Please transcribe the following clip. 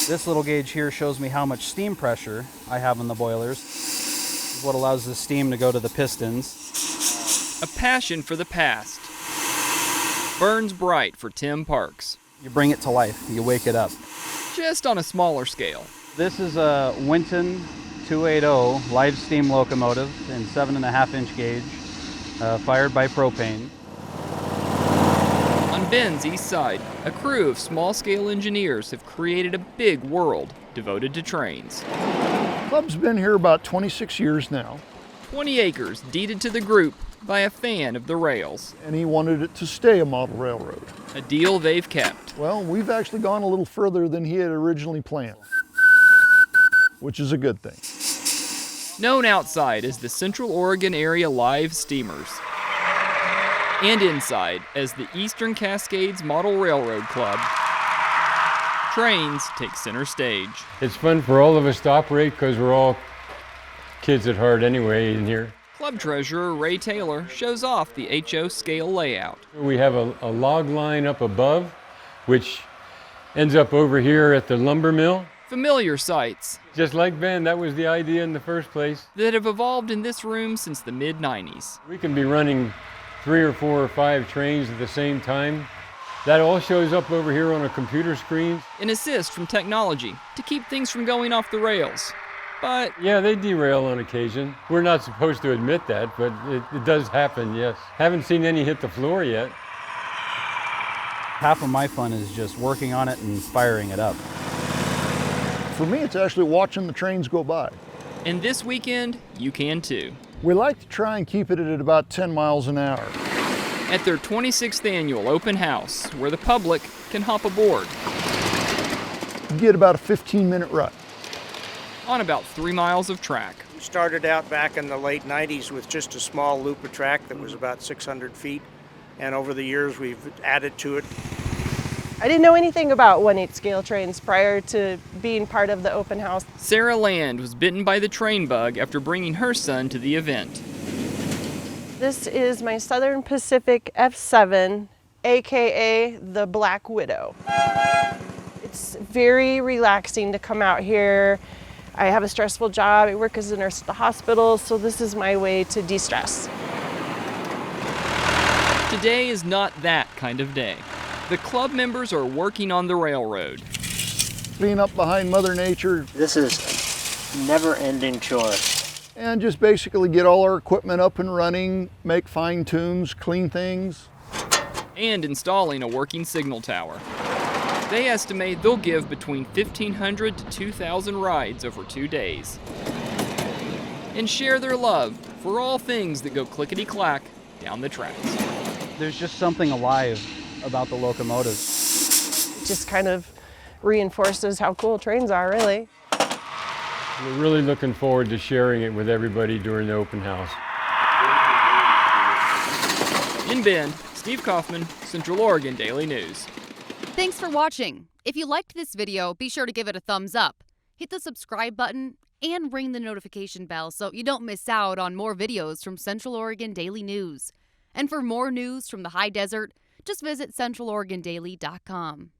This little gauge here shows me how much steam pressure I have in the boilers. This is what allows the steam to go to the pistons. A passion for the past burns bright for Tim Parks. You bring it to life, you wake it up. Just on a smaller scale. This is a Winton 280 live steam locomotive in 7.5-inch gauge, fired by propane. On Bend's east side, a crew of small-scale engineers have created a big world devoted to trains. Club's been here about 26 years now. 20 acres deeded to the group by a fan of the rails. And he wanted it to stay a model railroad. A deal they've kept. Well, we've actually gone a little further than he had originally planned, which is a good thing. Known outside as the Central Oregon Area Live Steamers, and inside as the Eastern Cascades Model Railroad Club, trains take center stage. It's fun for all of us to operate because we're all kids at heart anyway in here. Club treasurer Ray Taylor shows off the HO scale layout. We have a log line up above, which ends up over here at the lumber mill. Familiar sights. Just like Ben, that was the idea in the first place. That have evolved in this room since the mid-90s. We can be running 3 or 4 or 5 trains at the same time. That all shows up over here on a computer screen. An assist from technology to keep things from going off the rails. But yeah, they derail on occasion. We're not supposed to admit that, but it does happen, yes. Haven't seen any hit the floor yet. Half of my fun is just working on it and firing it up. For me, it's actually watching the trains go by. And this weekend, you can too. We like to try and keep it at about 10 miles an hour. At their 26th annual open house, where the public can hop aboard. You get about a 15-minute ride. On about 3 miles of track. We started out back in the late 90s with just a small loop of track that was about 600 feet. And over the years, we've added to it. I didn't know anything about 1/8 scale trains prior to being part of the open house. Sarah Land was bitten by the train bug after bringing her son to the event. This is my Southern Pacific F7, AKA the Black Widow. It's very relaxing to come out here. I have a stressful job. I work as a nurse at the hospital, so this is my way to de-stress. Today is not that kind of day. The club members are working on the railroad. Being up behind Mother Nature. This is a never-ending chore. And just basically get all our equipment up and running, make fine tunes, clean things. And installing a working signal tower. They estimate they'll give between 1,500 to 2,000 rides over 2 days. And share their love for all things that go clickety-clack down the tracks. There's just something alive about the locomotives. It just kind of reinforces how cool trains are, really. We're really looking forward to sharing it with everybody during the open house. In Bend, Steve Kaufman, Central Oregon Daily News. Thanks for watching. If you liked this video, be sure to give it a thumbs up. Hit the subscribe button and ring the notification bell so you don't miss out on more videos from Central Oregon Daily News. And for more news from the high desert, just visit centraloregondaily.com.